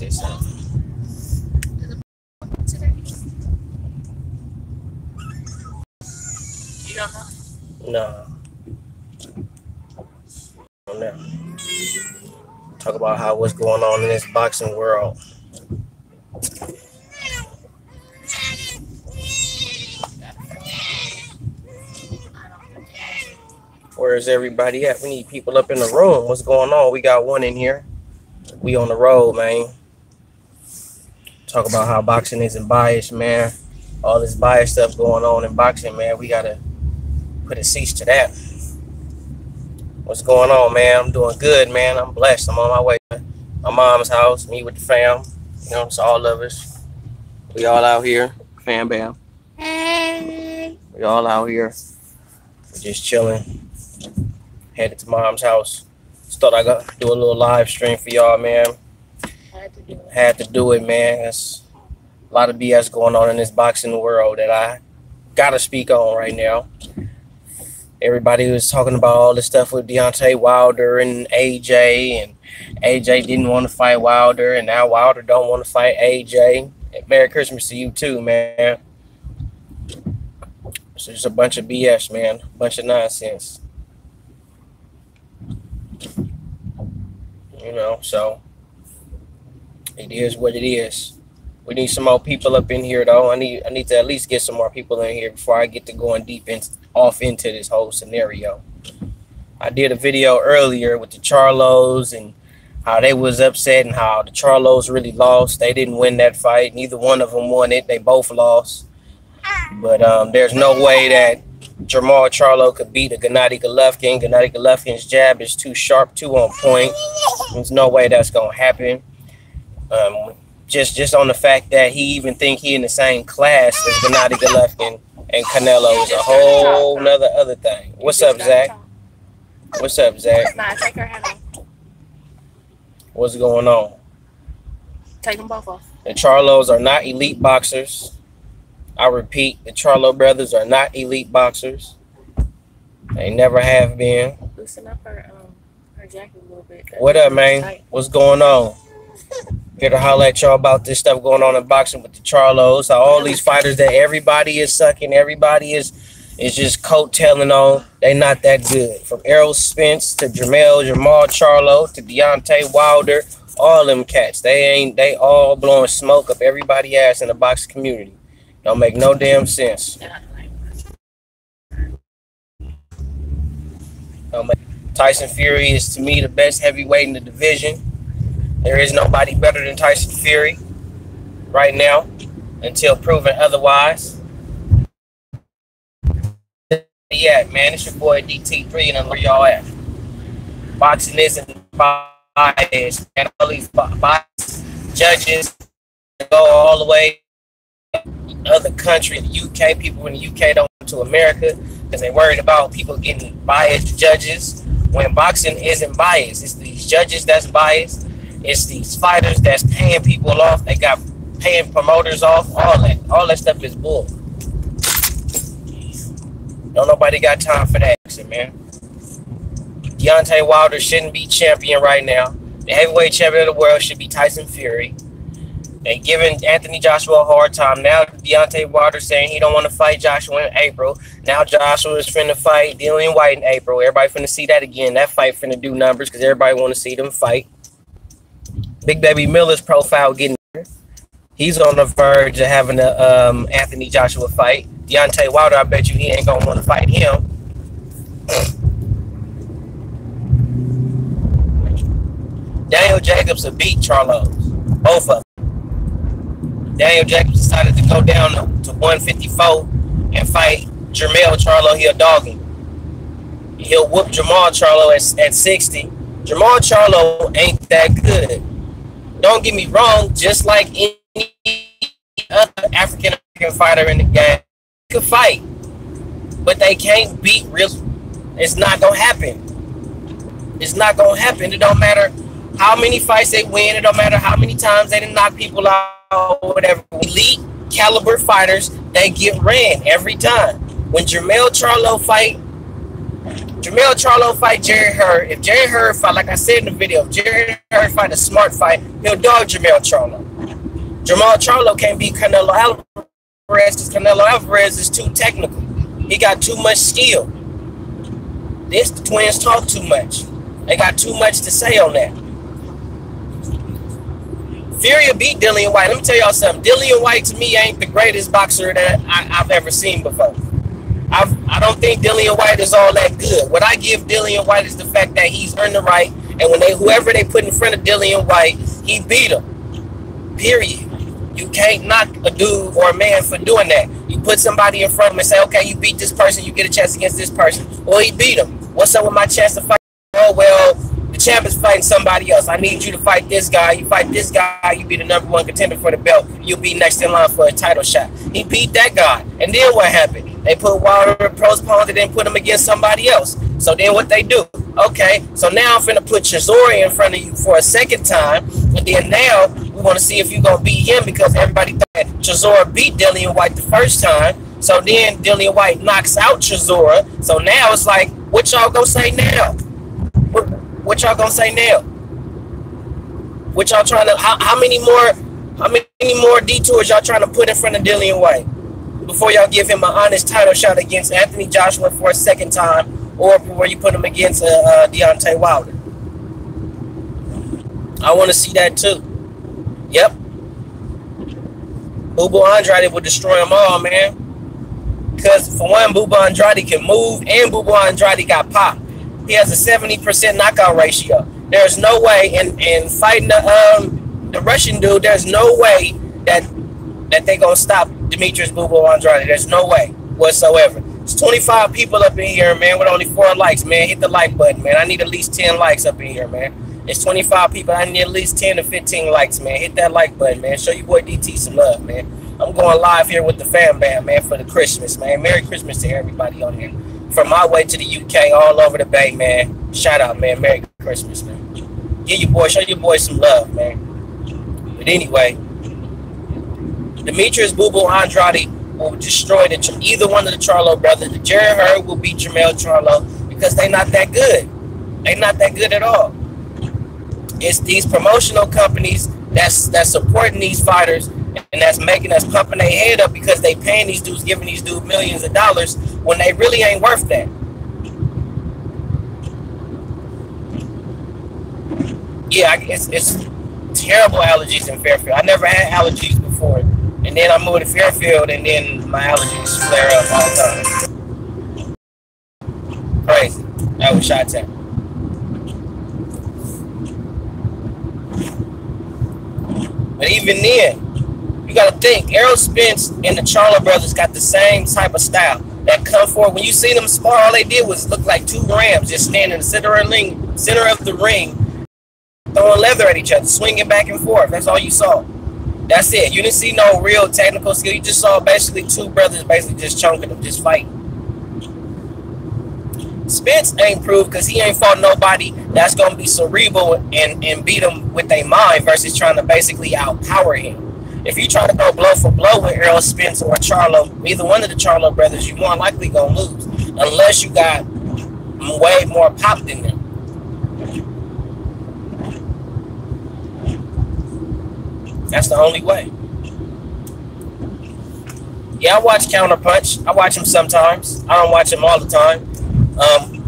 they say. You don't know? No. No. Talk about how what's going on in this boxing world. Where is everybody at? We need people up in the room. What's going on? We got one in here. We on the road, man. Talk about how boxing isn't biased, man. All this bias stuff going on in boxing, man. We gotta put a cease to that. What's going on, man? I'm doing good, man. I'm blessed. I'm on my way to my mom's house, me with the fam. You know, it's all of us. We all out here. Fam bam. Hey. We all out here. We're just chilling. Headed to mom's house. Just thought I got to do a little live stream for y'all, man. Had to do it, man. There's a lot of BS going on in this boxing world that I gotta speak on right now. Everybody was talking about all this stuff with Deontay Wilder and AJ, and AJ didn't want to fight Wilder, and now Wilder don't want to fight AJ. And Merry Christmas to you too, man. It's just a bunch of BS, man. A bunch of nonsense. You know, so it is what it is. We need some more people up in here, though. I need to at least get some more people in here before I get to going deep off into this whole scenario. I did a video earlier with the Charlos and how they was upset and how the Charlos really lost. They didn't win that fight. Neither one of them won it. They both lost. But there's no way that Jermall Charlo could beat a Gennady Golovkin. Gennady Golovkin's jab is too sharp, too on point. There's no way that's gonna happen. Just on the fact that he even think he in the same class as Gennady Golovkin and Canelo is a whole nother other thing. What's up, Zach? What's up, Zach? Nah, take her hand off. What's going on? Take them both off. The Charlos are not elite boxers. I repeat, the Charlo brothers are not elite boxers. They never have been. Loosen up her jacket a little bit. What up, man? What's going on? Here to holler at y'all about this stuff going on in boxing with the Charlos. How all these fighters that everybody is sucking, everybody is just coattailing on. They not that good. From Errol Spence to Jermall Charlo to Deontay Wilder, all them cats. They all blowing smoke up everybody's ass in the boxing community. Don't make no damn sense. Tyson Fury is, to me, the best heavyweight in the division. There is nobody better than Tyson Fury right now until proven otherwise. Yeah, man, it's your boy DT3, and I'm where y'all at. Boxing isn't biased, and all these biased judges go all the way other country, the UK. People in the UK don't come to America because they're worried about people getting biased judges. When boxing isn't biased, it's these judges that's biased. It's these fighters that's paying people off. They got paying promoters off. All that stuff is bull. Don't nobody got time for that, man. Deontay Wilder shouldn't be champion right now. The heavyweight champion of the world should be Tyson Fury. They giving Anthony Joshua a hard time. Now Deontay Wilder saying he don't want to fight Joshua in April. Now Joshua is finna fight Dillian Whyte in April. Everybody finna see that again. That fight finna do numbers because everybody want to see them fight. Big Baby Miller's profile getting better. He's on the verge of having a Anthony Joshua fight. Deontay Wilder, I bet you he ain't gonna want to fight him. Daniel Jacobs will beat Charlos. Both of them. Daniel Jacobs decided to go down to 154 and fight Jermall Charlo. He'll dog him. He'll whoop Jermall Charlo at 60. Jermall Charlo ain't that good. Don't get me wrong, just like any other African fighter in the game, could fight. But they can't beat real. It's not going to happen. It's not going to happen. It don't matter how many fights they win. It don't matter how many times they didn't knock people out or whatever. Elite caliber fighters, they get ran every time. When Jermall Charlo fight Jermell Charlo fight Jerry Hurd, if Jerry Hurd fight, like I said in the video, if Jerry Hurd fight a smart fight, he'll dog Jermell Charlo. Jermell Charlo can't beat Canelo Alvarez because Canelo Alvarez is too technical. He got too much skill. The twins talk too much. They got too much to say on that. Fury beat Dillian Whyte. Let me tell y'all something. Dillian Whyte to me ain't the greatest boxer that I've ever seen before. I don't think Dillian Whyte is all that good. What I give Dillian Whyte is the fact that he's earned the right, and when whoever they put in front of Dillian Whyte, he beat him. Period. You can't knock a dude or a man for doing that. You put somebody in front of him and say, okay, you beat this person, you get a chance against this person. Well, he beat him. What's up with my chance to fight? Oh, well, the champ is fighting somebody else. I need you to fight this guy. You fight this guy, you be the #1 contender for the belt. You'll be next in line for a title shot. He beat that guy. And then what happened? They put Wilder postponed and then put him against somebody else. So then what they do? Okay, so now I'm finna put Chisora in front of you for a second time. And then now we want to see if you're going to beat him because everybody thought Chisora beat Dillian Whyte the first time. So then Dillian Whyte knocks out Chisora. So now it's like, what y'all gonna say now? What y'all gonna say now? What y'all trying to? How many more detours y'all trying to put in front of Dillian Whyte before y'all give him an honest title shot against Anthony Joshua for a second time, or where you put him against Deontay Wilder? I want to see that too. Yep. Bubu Andrade will destroy them all, man. Because for one, Bubu Andrade can move, and Bubu Andrade got pop. He has a 70% knockout ratio. There's no way, in fighting the Russian dude, there's no way that they gonna stop Demetrius Bubu Andrade. There's no way whatsoever. There's 25 people up in here, man, with only 4 likes, man. Hit the like button, man. I need at least 10 likes up in here, man. It's 25 people. I need at least 10 to 15 likes, man. Hit that like button, man. Show your boy DT some love, man. I'm going live here with the fam bam, man, for the Christmas, man. Merry Christmas to everybody on here. From my way to the UK, all over the Bay, man. Shout out, man. Merry Christmas, man. Show your boy some love, man. But anyway, Demetrius Bubu Andrade will destroy either one of the Charlo brothers. The Jerry Hurd will beat Jermell Charlo because they're not that good. They're not that good at all. It's these promotional companies that's supporting these fighters and that's making us pumping their head up because they paying these dudes, giving these dudes millions of dollars when they really ain't worth that. Yeah, it's terrible allergies in Fairfield. I never had allergies before. And then I moved to Fairfield and then my allergies flare up all the time. Crazy. That was Chi-Town. But even then, you got to think, Errol Spence and the Charlo brothers got the same type of style. That come forward. When you see them spar, all they did was look like 2 Rams just standing in the center of the ring, throwing leather at each other, swinging back and forth. That's all you saw. That's it. You didn't see no real technical skill. You just saw basically 2 brothers basically just chunking them, just fighting. Spence ain't proved because he ain't fought nobody that's going to be cerebral and beat him with their mind versus trying to basically outpower him. If you try to go blow for blow with Errol Spence or Charlo, either one of the Charlo brothers, you more likely going to lose unless you got way more pop than them. That's the only way. Yeah, I watch Counterpunch. I watch him sometimes. I don't watch him all the time.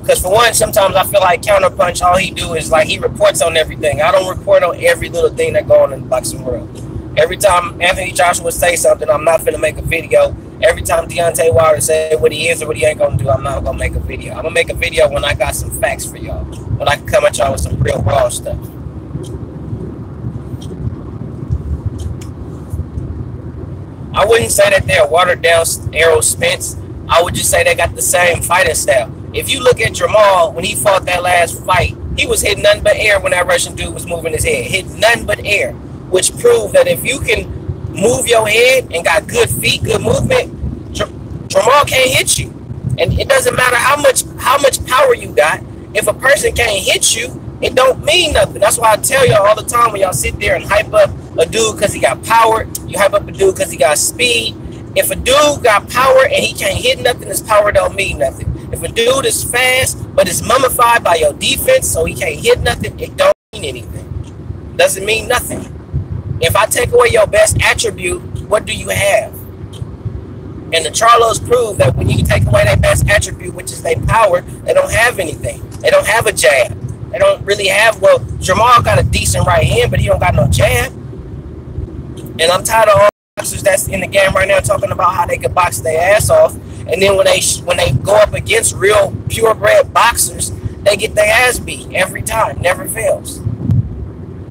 Because for one, sometimes I feel like Counterpunch, all he do is like he reports on everything. I don't report on every little thing that go on in the boxing world. Every time Anthony Joshua say something, I'm not finna make a video. Every time Deontay Wilder say what he is or what he ain't gonna do, I'm not gonna make a video. I'm gonna make a video when I got some facts for y'all. When I can come at y'all with some real raw stuff. I wouldn't say that they're watered down Errol Spence. I would just say they got the same fighting style. If you look at Jamal, when he fought that last fight, he was hitting nothing but air when that Russian dude was moving his head. Hitting nothing but air, which proved that if you can move your head and got good feet, good movement, Jamal can't hit you. And it doesn't matter how much power you got. If a person can't hit you, it don't mean nothing. That's why I tell y'all all the time when y'all sit there and hype up a dude because he got power, you hype up a dude because he got speed. If a dude got power and he can't hit nothing, his power don't mean nothing. If a dude is fast but it's mummified by your defense, so he can't hit nothing. It don't mean anything. Doesn't mean nothing. If I take away your best attribute, what do you have? And the Charlos prove that when you take away their best attribute, which is their power, they don't have anything. They don't have a jab. They don't really have, well, Jamal got a decent right hand, but he don't got no jab. And I'm tired of all boxers that's in the game right now talking about how they could box their ass off. And then when they go up against real purebred boxers, they get their ass beat every time. Never fails.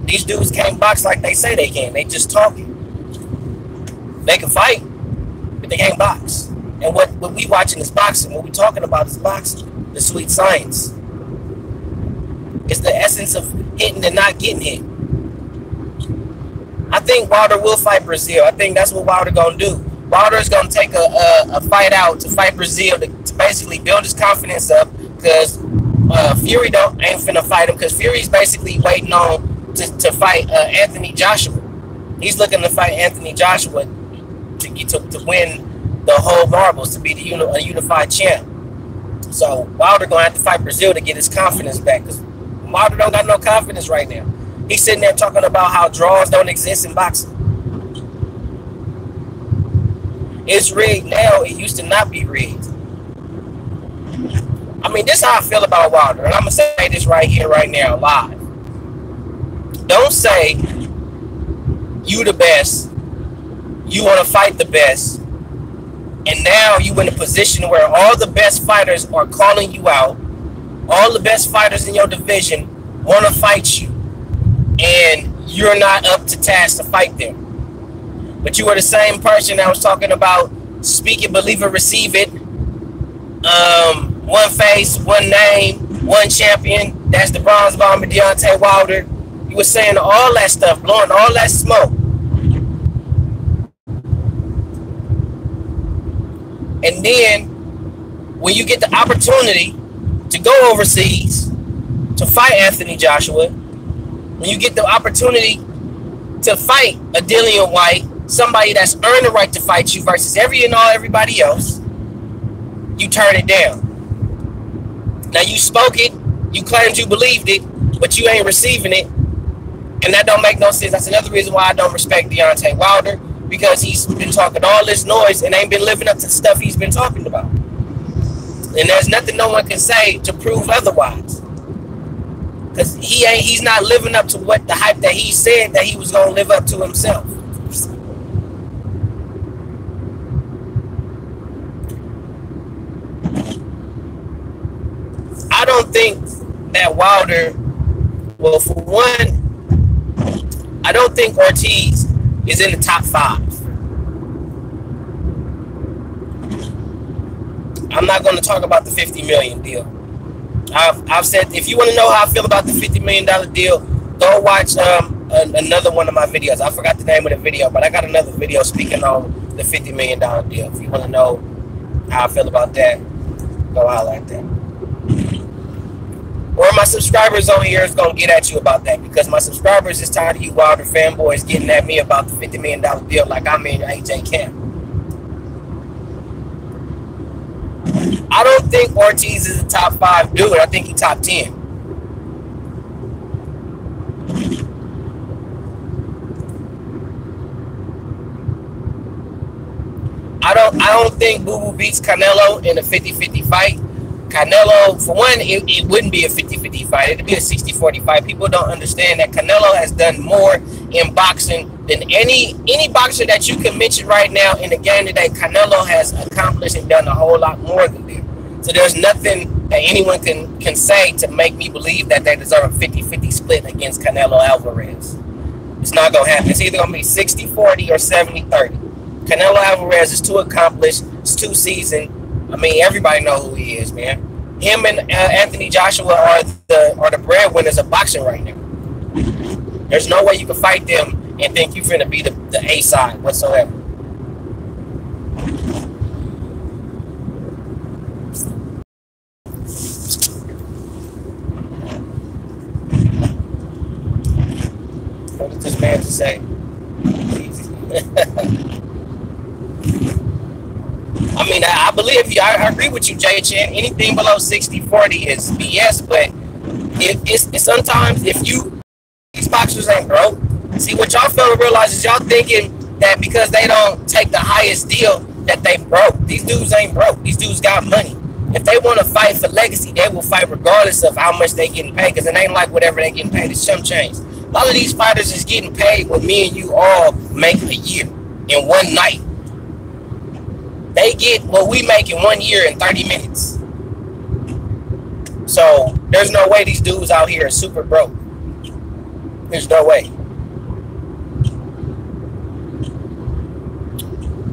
These dudes can't box like they say they can. They just talking. They can fight, but they can't box. And what we watching is boxing. What we talking about is boxing. The sweet science. It's the essence of hitting and not getting hit. I think Wilder will fight Brazil. I think that's what Wilder gonna do. Wilder is gonna take a fight out to fight Brazil to basically build his confidence up, because Fury ain't finna fight him, because Fury's basically waiting on to fight Anthony Joshua. He's looking to fight Anthony Joshua to win the whole marbles, to be a unified champ. So Wilder gonna have to fight Brazil to get his confidence back, because Wilder don't got no confidence right now. He's sitting there talking about how draws don't exist in boxing. It's rigged now. It used to not be rigged. I mean, this is how I feel about Wilder. And I'm going to say this right here, right now, live. Don't say you the best. You want to fight the best. And now you in a position where all the best fighters are calling you out. All the best fighters in your division want to fight you. And you're not up to task to fight them. But you are the same person that was talking about speak it, believe it, receive it. One face, one name, one champion. That's the bronze bomber, Deontay Wilder. You were saying all that stuff, blowing all that smoke. And then when you get the opportunity to go overseas to fight Anthony Joshua, when you get the opportunity to fight a Dillian Whyte, somebody that's earned the right to fight you versus everybody else, you turn it down. Now you spoke it, you claimed you believed it, but you ain't receiving it, and that don't make no sense. That's another reason why I don't respect Deontay Wilder, because he's been talking all this noise and ain't been living up to the stuff he's been talking about. And there's nothing no one can say to prove otherwise. Because he's not living up to what the hype that he said that he was going to live up to himself. I don't think that Wilder, well, for one, I don't think Ortiz is in the top 5. I'm not going to talk about the $50 million deal. I've said, if you want to know how I feel about the $50 million deal, go watch another one of my videos. I forgot the name of the video, but I got another video speaking on the $50 million deal. If you want to know how I feel about that, go holler at that. Or my subscribers on here is going to get at you about that, because my subscribers is tired of you Wilder fanboys getting at me about the $50 million deal like I'm in AJ camp. I don't think Ortiz is a top 5 dude. I think he's top 10. I don't think Boo Boo beats Canelo in a 50-50 fight. Canelo, for one, it wouldn't be a 50-50 fight. It'd be a 60-40 fight. People don't understand that Canelo has done more in boxing than any boxer that you can mention right now in the game today. Canelo has accomplished and done a whole lot more than them. So there's nothing that anyone can say to make me believe that they deserve a 50-50 split against Canelo Alvarez. It's not going to happen. It's either going to be 60-40 or 70-30. Canelo Alvarez is too accomplished. It's too seasoned. I mean, everybody know who he is, man. Him and Anthony Joshua are the breadwinners of boxing right now. There's no way you can fight them and think you're finna be the A side whatsoever. What did this man just say? I mean, I believe you. I agree with you, Jay Chan. Anything below 60-40 is BS. But it's sometimes if these boxers ain't broke. See, what y'all fail to realize is y'all thinking that because they don't take the highest deal that they broke. These dudes ain't broke. These dudes got money. If they want to fight for legacy, they will fight regardless of how much they getting paid, because it ain't like whatever they getting paid is chump change. A lot of these fighters is getting paid what me and you all make a year in one night. They get what we make in 1 year in 30 minutes. So there's no way these dudes out here are super broke. There's no way.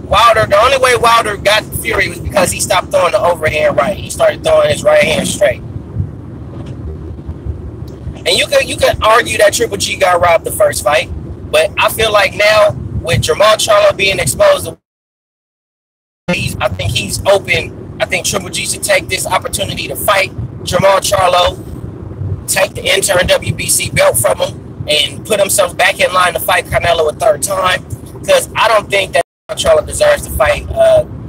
Wilder, the only way Wilder got Fury was because he stopped throwing the overhand right. He started throwing his right hand straight. And you could argue that Triple G got robbed the first fight, but I feel like now with Jermall Charlo being exposed, I think he's open. I think Triple G should take this opportunity to fight Jermall Charlo, take the interim WBC belt from him, and put himself back in line to fight Canelo a third time. Because I don't think that Charlo deserves to fight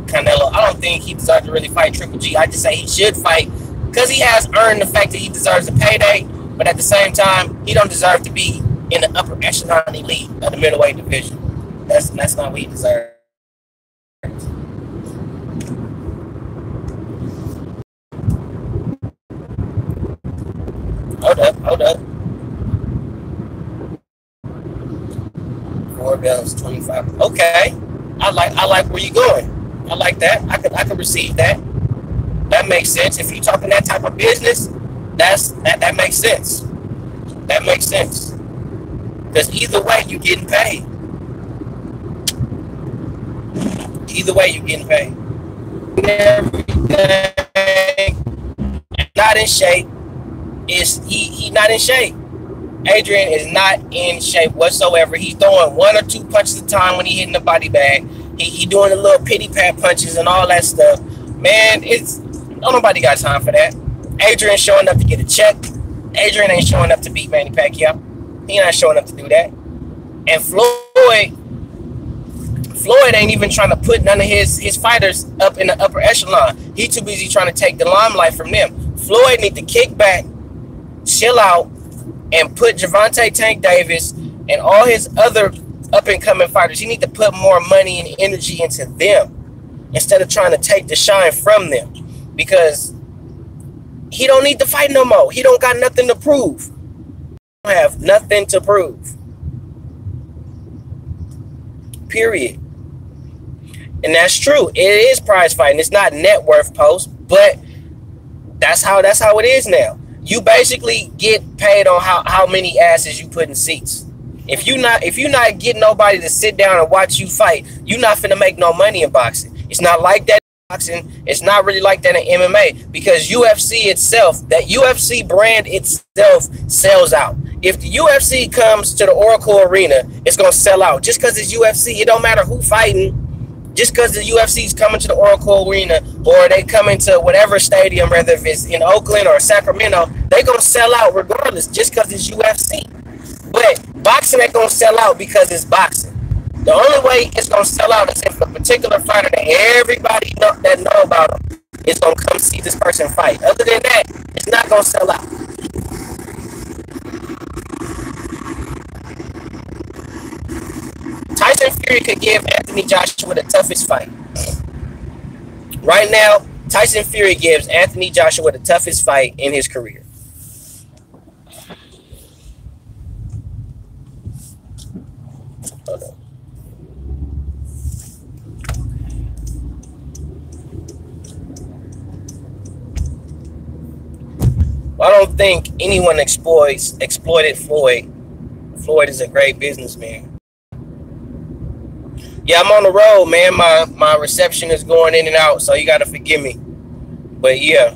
Canelo. I don't think he deserves to really fight Triple G. I just say he should fight because he has earned the fact that he deserves a payday. But at the same time, he don't deserve to be in the upper echelon elite of the middleweight division. That's not what he deserves. Hold up. 4 belts, 25. Okay. I like where you're going. I like that. I could receive that. That makes sense. If you're talking that type of business, that makes sense. That makes sense. Because either way, you're getting paid. Either way, you're getting paid. Everything not in shape. He not in shape. Adrian is not in shape whatsoever. He's throwing 1 or 2 punches at a time when he hitting the body bag. He doing the little pity pat punches and all that stuff. Man, nobody got time for that. Adrian showing up to get a check. Adrian ain't showing up to beat Manny Pacquiao. He not showing up to do that. And Floyd ain't even trying to put none of his fighters up in the upper echelon. He too busy trying to take the limelight from them. Floyd need to kick back, chill out, and put Gervonta Tank Davis and all his other up-and-coming fighters, he need to put more money and energy into them instead of trying to take the shine from them, because he don't need to fight no more. He don't got nothing to prove. He don't have nothing to prove. Period. And that's true. It is prize fighting. It's not net worth post, but that's how it is now. You basically get paid on how many asses you put in seats. If you're not getting nobody to sit down and watch you fight, you're not finna make no money in boxing. It's not like that in boxing. It's not really like that in MMA, because UFC itself, that UFC brand itself sells out. If the UFC comes to the Oracle Arena, it's gonna sell out. Just because it's UFC, it don't matter who fighting. Just because the UFC's coming to the Oracle Arena, or they coming to whatever stadium, whether if it's in Oakland or Sacramento, they gonna sell out regardless, just because it's UFC. But boxing ain't gonna sell out because it's boxing. The only way it's gonna sell out is if a particular fighter that everybody know about him is gonna come see this person fight. Other than that, it's not gonna sell out. Tyson Fury could give Anthony Joshua the toughest fight. Right now, Tyson Fury gives Anthony Joshua the toughest fight in his career. Hold on. I don't think anyone exploited Floyd. Floyd is a great businessman. Yeah, I'm on the road, man. My reception is going in and out, so you got to forgive me. But yeah,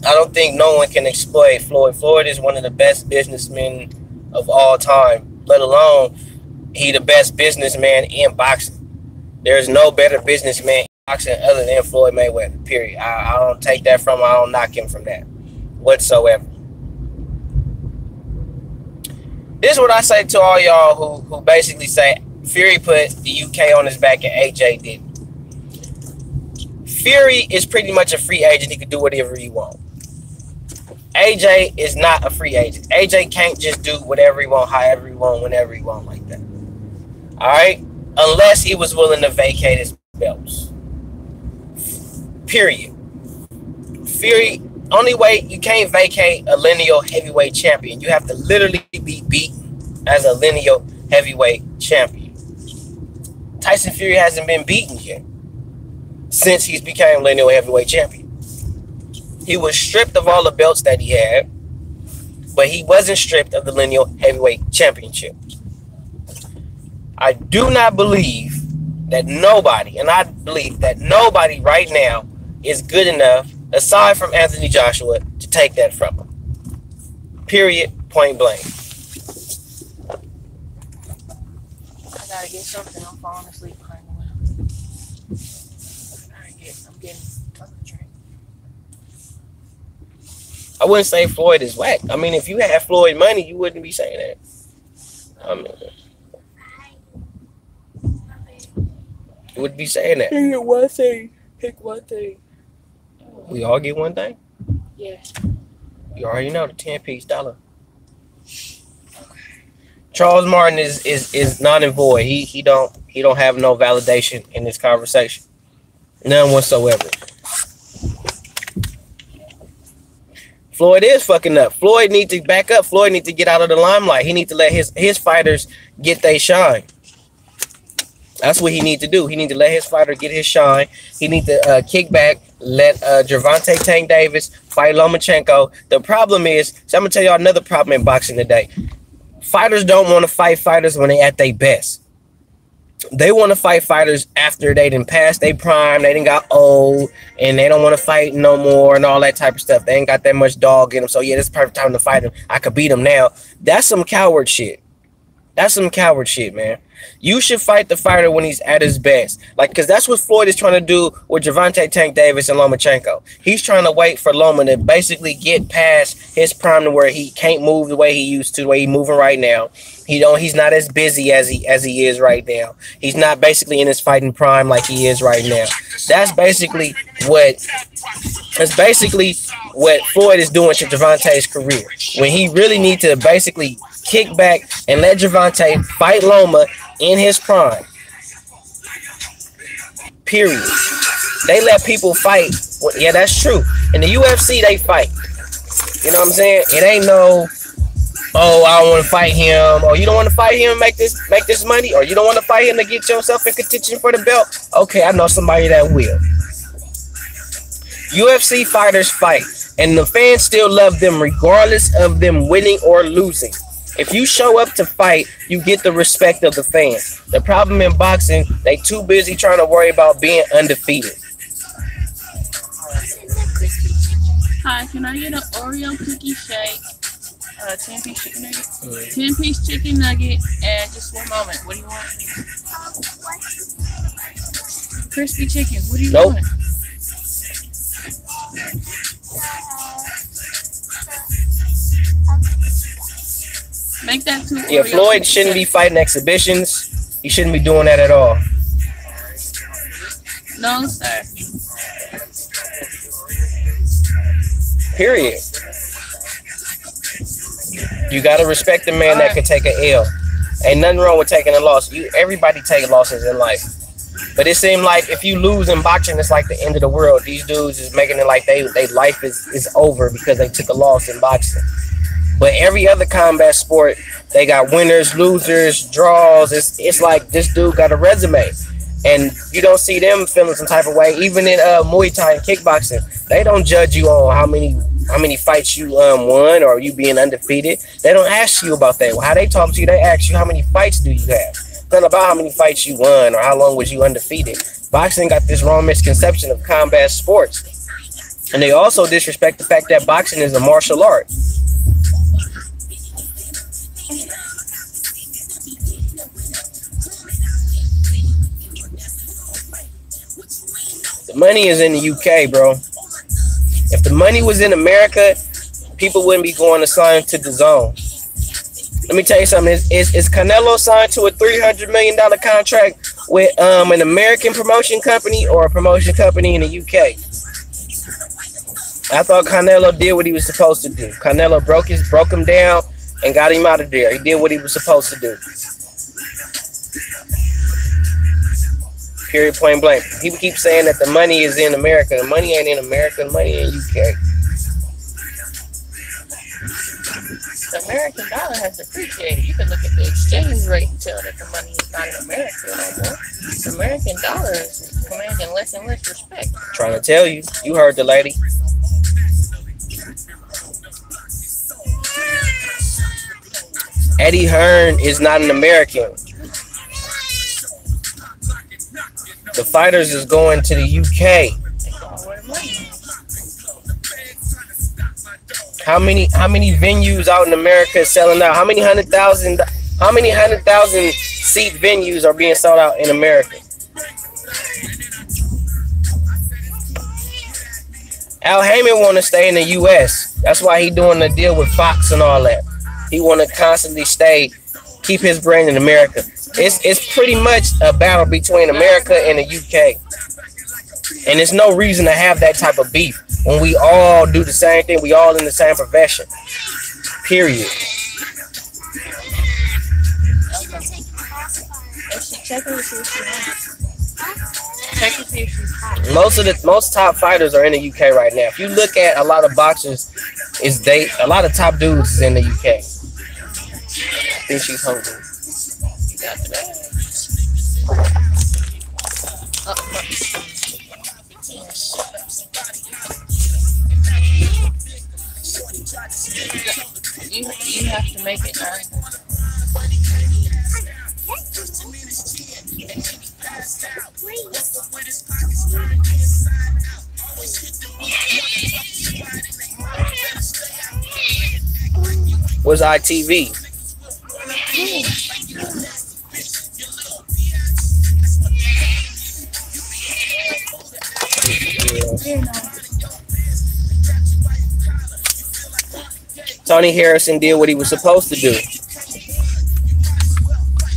I don't think no one can exploit Floyd. Floyd is one of the best businessmen of all time, let alone he the best businessman in boxing. There's no better businessman in boxing other than Floyd Mayweather, period. I don't take that from him. I don't knock him from that whatsoever. This is what I say to all y'all who basically say Fury put the UK on his back and AJ didn't. Fury is pretty much a free agent. He can do whatever he wants. AJ is not a free agent. AJ can't just do whatever he want, however he want, whenever he want like that. All right? Unless he was willing to vacate his belts. Period. Fury, only way you can't vacate a lineal heavyweight champion. You have to literally be beaten as a lineal heavyweight champion. Tyson Fury hasn't been beaten yet since he's became lineal heavyweight champion. He was stripped of all the belts that he had, but he wasn't stripped of the lineal heavyweight championship. I do not believe that nobody, and I believe that nobody right now is good enough, aside from Anthony Joshua, to take that from him. Period. Point blank. I gotta get something. I'm falling asleep behind the wheel. I'm getting other drink. I wouldn't say Floyd is whack. I mean, if you had Floyd money, you wouldn't be saying that. I mean, you wouldn't be saying that. Pick one thing. Pick one thing. We all get one thing? Yeah. You already know the 10-piece dollar. Charles Martin is not in void. He don't have no validation in this conversation. None whatsoever. Floyd is fucking up. Floyd needs to back up. Floyd needs to get out of the limelight. He needs to let his fighters get their shine. That's what he needs to do. He needs to let his fighter get his shine. He needs to kick back, let Gervonta Tank Davis fight Lomachenko. The problem is, so I'm going to tell y'all another problem in boxing today. Fighters don't want to fight fighters when they at their best. They want to fight fighters after they done passed their prime, they done got old, and they don't want to fight no more and all that type of stuff. They ain't got that much dog in them. So, yeah, this is the perfect time to fight him. I could beat him now. That's some coward shit. That's some coward shit, man. You should fight the fighter when he's at his best. Like, because that's what Floyd is trying to do with Gervonta Tank Davis and Lomachenko. He's trying to wait for Loma to basically get past his prime to where he can't move the way he used to, the way he's moving right now. He's not as busy as he is right now. He's not basically in his fighting prime like he is right now. That's basically what Floyd is doing to Gervonta's career. When he really needs to basically kick back and let Gervonta fight Loma in his prime. Period. They let people fight. Well, yeah, that's true. In the UFC, they fight. You know what I'm saying? It ain't no, oh, I don't want to fight him, or you don't want to fight him and make this money, or you don't want to fight him to get yourself in contention for the belt. Okay, I know somebody that will. UFC fighters fight, and the fans still love them regardless of them winning or losing. If you show up to fight, you get the respect of the fans. The problem in boxing, they too busy trying to worry about being undefeated. Hi, can I get an Oreo cookie shake, 10-piece chicken nugget, 10-piece chicken nugget, and just one moment. What do you want? Crispy chicken. What do you want? Make that two. Yeah, Floyd shouldn't be fighting exhibitions. He shouldn't be doing that at all. No, sir. Period. You gotta respect the man that can take an L. Ain't nothing wrong with taking a loss. Everybody take losses in life. But it seemed like if you lose in boxing, it's like the end of the world. These dudes is making it like their life is over because they took a loss in boxing. But every other combat sport, they got winners, losers, draws. It's like this dude got a resume. And you don't see them feeling some type of way. Even in Muay Thai and kickboxing, they don't judge you on how many fights you won or you being undefeated. They don't ask you about that. How they talk to you, they ask you how many fights do you have. It's not about how many fights you won or how long was you undefeated. Boxing got this wrong misconception of combat sports. And they also disrespect the fact that boxing is a martial art. The money is in the UK, bro. If the money was in America, people wouldn't be going to sign to the zone. Let me tell you something. Is Canelo signed to a $300 million contract with an American promotion company or a promotion company in the UK? I thought Canelo did what he was supposed to do. Canelo broke him down and got him out of there. He did what he was supposed to do. Period, point blank. People keep saying that the money is in America. The money ain't in America. The money in UK. The American dollar has depreciated. You can look at the exchange rate and tell that the money is not in America no more. The American dollar is commanding less and less respect. Trying to tell you. You heard the lady. Eddie Hearn is not an American. The fighters is going to the UK. How many venues out in America is selling out? How many 100,000 seat venues are being sold out in America? Al Heyman want to stay in the US. That's why he doing the deal with Fox and all that. He want to constantly keep his brand in America. It's pretty much a battle between America and the UK. And there's no reason to have that type of beef when we all do the same thing. We all in the same profession. Period. Most top fighters are in the UK right now. If you look at a lot of boxers, a lot of top dudes is in the UK. I think she's hungry. You got the bag. You have to make it now. What's ITV? Tony Harrison did what he was supposed to do.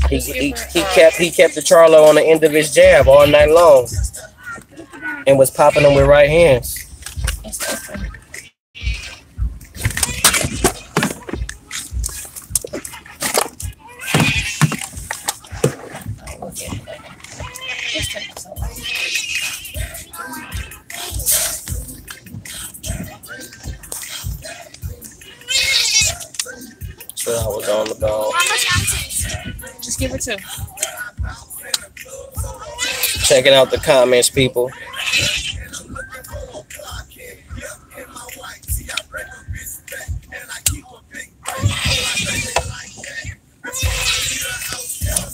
He kept the Charlo on the end of his jab all night long and was popping them with right hands. So I was on the ball. Just give it to. Checking out the comments, people.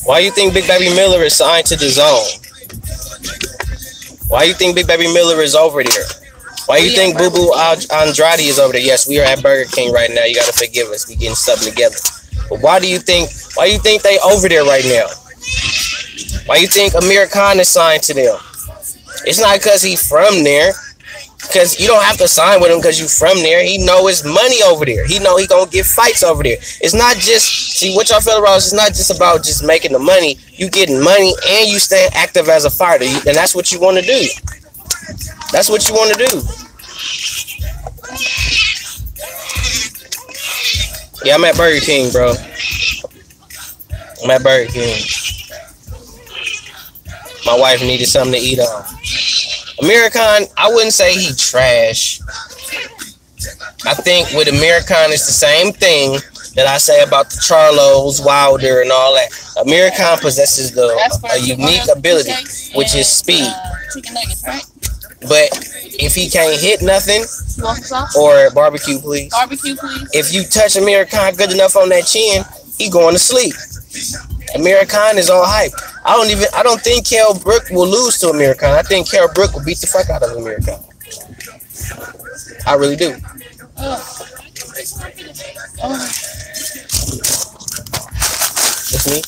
Why you think Big Baby Miller is signed to the Zone? Why you think Big Baby Miller is over there? Why you think Boo Boo Andrade is over there? Yes, we are at Burger King right now. You gotta forgive us. We getting something together. But why you think they over there right now? Why you think Amir Khan is signed to them? It's not because he from there. Because you don't have to sign with him because you from there. He know his money over there. He know he gonna get fights over there. It's not just, see what y'all feel about, it's not just about just making the money. You getting money and you staying active as a fighter. And that's what you want to do. That's what you want to do. Yeah, I'm at Burger King, bro. I'm at Burger King. My wife needed something to eat on. Amir Khan, I wouldn't say he trash. I think with Amir Khan, it's the same thing that I say about the Charlos, Wilder, and all that. Amir Khan possesses a unique ability, which is speed. Chicken nuggets, right? But if he can't hit nothing, or barbecue, please. Barbecue, please. If you touch Amir Khan good enough on that chin, he going to sleep. Amir Khan is all hype. I don't think Kell Brook will lose to Amir Khan. I think Kell Brook will beat the fuck out of Amir Khan. I really do. It's me.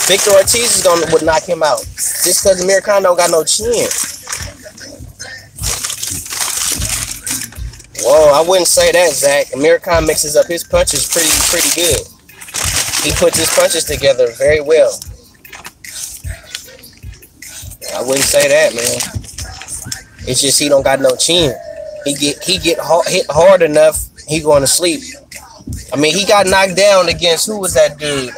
Victor Ortiz would knock him out just because Amir Khan don't got no chin. Whoa, I wouldn't say that, Zach. Amir Khan mixes up his punches pretty good. He puts his punches together very well. I wouldn't say that, man. It's just he don't got no chin. He get hit hard enough, he going to sleep. I mean, he got knocked down against, who was that dude?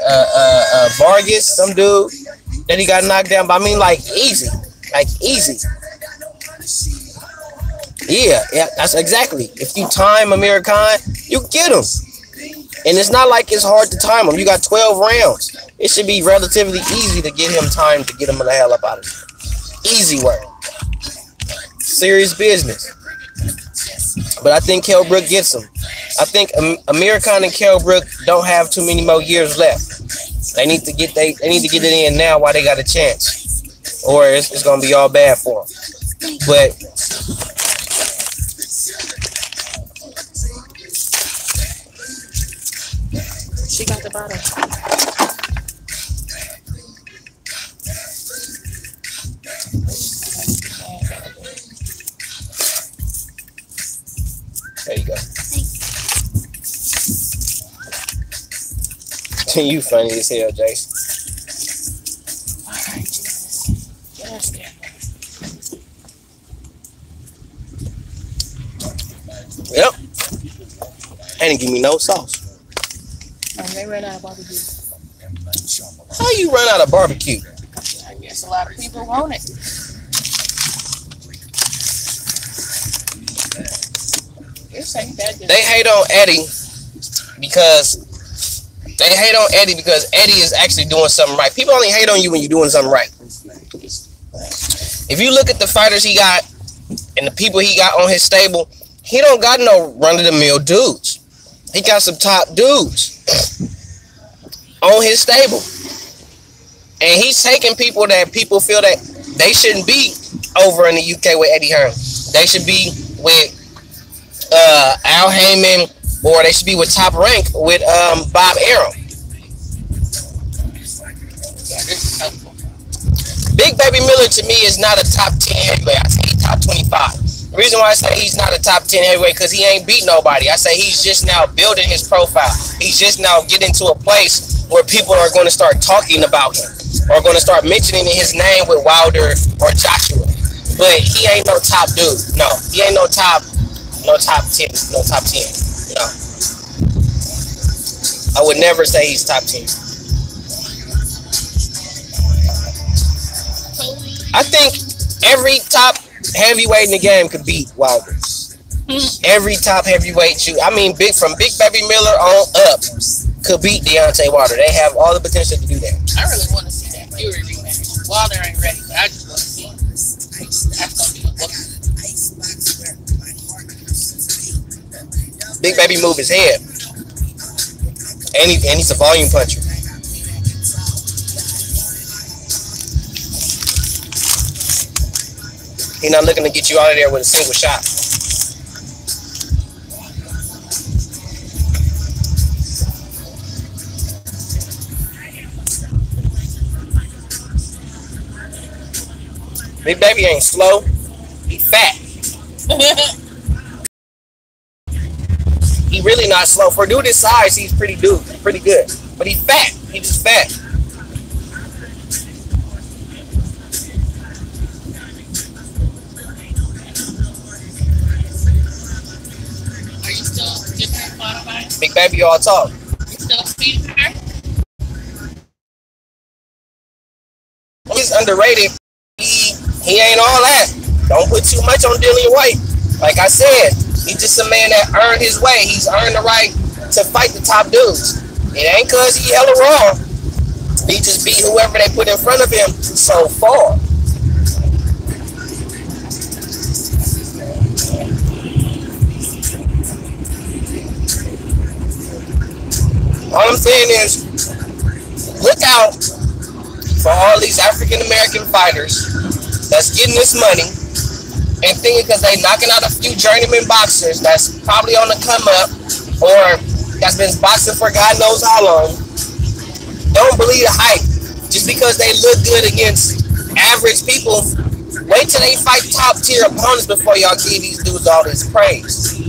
Vargas, some dude that he got knocked down by. I mean, like easy. Yeah, that's exactly. If you time Amir Khan, you get him. And it's not like it's hard to time him. You got 12 rounds. It should be relatively easy to get him time to get him the hell up out of here. Easy work. Serious business. But I think Kell Brook gets him. I think Amir Khan and Kell Brook don't have too many more years left. They need to get it in now while they got a chance, or it's gonna be all bad for them. But she got the bottle. There you go. You funny as hell, Jason. Yes, yep. And didn't give me no sauce. They ran out of barbecue. How you run out of barbecue? I guess a lot of people want it. They hate on Eddie because Eddie is actually doing something right. People only hate on you when you're doing something right. If you look at the fighters he got and the people he got on his stable, he don't got no run-of-the-mill dudes. He got some top dudes on his stable. And he's taking people that people feel that they shouldn't be over in the UK with Eddie Hearn. They should be with Al Heyman, or they should be with Top Rank with Bob Arum. Big Baby Miller to me is not a top 10 heavyweight. I say he's top 25. The reason why I say he's not a top 10 heavyweight because he ain't beat nobody. I say he's just now building his profile. He's just now getting to a place where people are going to start talking about him, or going to start mentioning his name with Wilder or Joshua. But he ain't no top dude. No, he ain't no top 10. No. I would never say he's top 10. I think every top heavyweight in the game could beat Wilder. Every top heavyweight from Big Baby Miller on up could beat Deontay Wilder. They have all the potential to do that. I really want to see that Fury rematch. Wilder ain't ready, but I just want to see it. That's going to be a book. Big Baby move his head. And he's a volume puncher. He's not looking to get you out of there with a single shot. Big Baby ain't slow. He fat. He really not slow. For a dude his size, he's pretty good. But he's fat. He just fat. Are you still getting that Spotify? Big Baby all talk. You still speeding her? He's underrated. He ain't all that. Don't put too much on Dillian Whyte. Like I said, he's just a man that earned his way. He's earned the right to fight the top dudes. It ain't cause he hella wrong. He just beat whoever they put in front of him so far. All I'm saying is, look out for all these African American fighters that's getting this money and thinking because they knocking out a few journeyman boxers that's probably on the come up or that's been boxing for God knows how long. Don't believe the hype. Just because they look good against average people, wait till they fight top tier opponents before y'all give these dudes all this praise.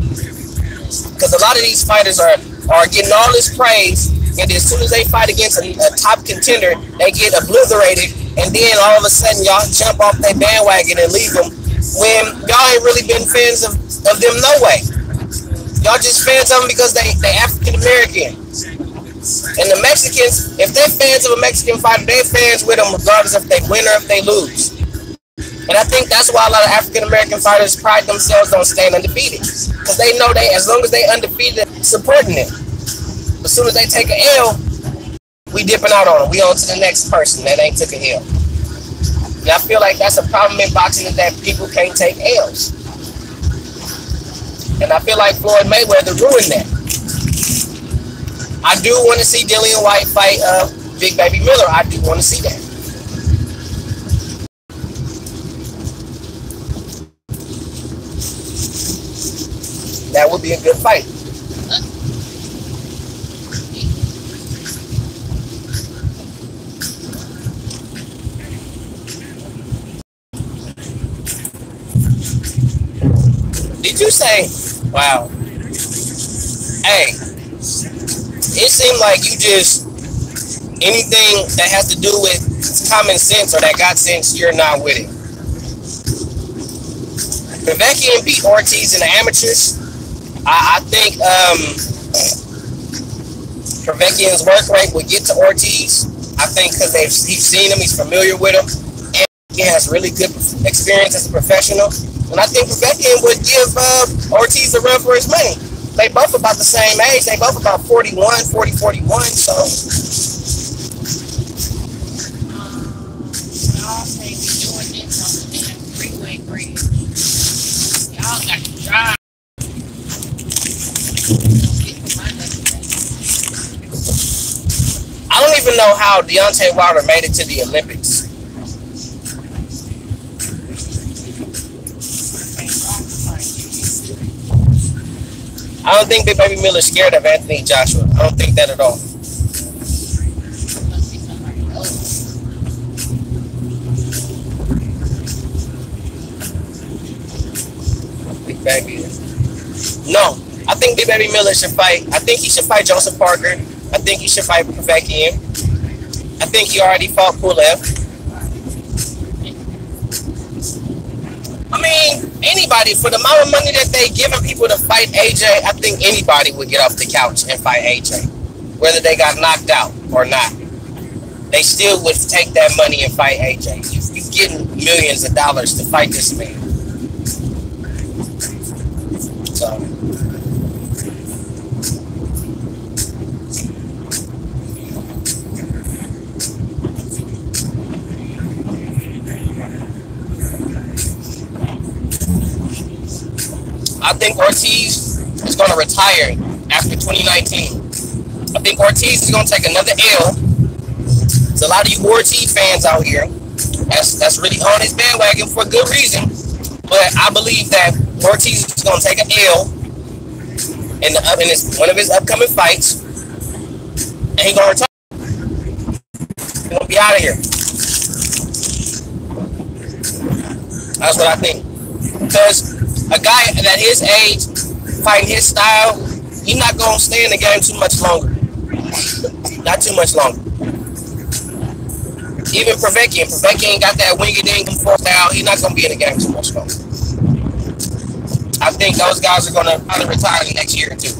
Because a lot of these fighters are getting all this praise and as soon as they fight against a top contender, they get obliterated, and then all of a sudden y'all jump off their bandwagon and leave them when y'all ain't really been fans of them no way. Y'all just fans of them because they African American. And the Mexicans, if they're fans of a Mexican fighter, they're fans with them regardless if they win or if they lose. And I think that's why a lot of African American fighters pride themselves on staying undefeated, because they know they, as long as they undefeated, supporting them. As soon as they take an L, we dipping out on them. We on to the next person that ain't took a L. And I feel like that's a problem in boxing, is that people can't take L's. And I feel like Floyd Mayweather ruined that. I do want to see Dillian Whyte fight Big Baby Miller. I do want to see that. That would be a good fight. Did you say, wow, hey, it seemed like you just, anything that has to do with common sense or that got sense, you're not with it. Povetkin beat Ortiz in the amateurs. I think Povetkin's work rate would get to Ortiz. I think because he's seen him, he's familiar with him, and he has really good experience as a professional. And I think Povetkin would give Ortiz a run for his money. They both about the same age. They both about 41, 41, so. Y'all say we doing this on the damn freeway bridge. Y'all got to drive. I don't even know how Deontay Wilder made it to the Olympics. I don't think Big Baby Miller's scared of Anthony Joshua. I don't think that at all. Big Baby. No, I think Big Baby Miller should fight. I think he should fight Joseph Parker. I think he should fight Povetkin. I think he already fought Pulev. I mean, anybody, for the amount of money that they giving people to fight AJ, I think anybody would get off the couch and fight AJ. Whether they got knocked out or not. They still would take that money and fight AJ. You're getting millions of dollars to fight this man. So. I think Ortiz is going to retire after 2019. I think Ortiz is going to take another L. There's a lot of you Ortiz fans out here that's really on his bandwagon for good reason. But I believe that Ortiz is going to take an L in one of his upcoming fights, and he's going to retire. He's going to be out of here. That's what I think. Because a guy at his age, fighting his style, he's not going to stay in the game too much longer. Not too much longer. Even Povetkin got that wing-a-ding style. He's not going to be in the game too much longer. I think those guys are going to probably retire the next year or two.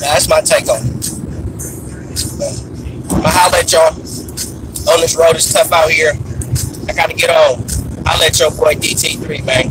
That's my take on it. I'll holler at y'all. On this road, it's tough out here. I got to get on. I'll let your boy DT3, man.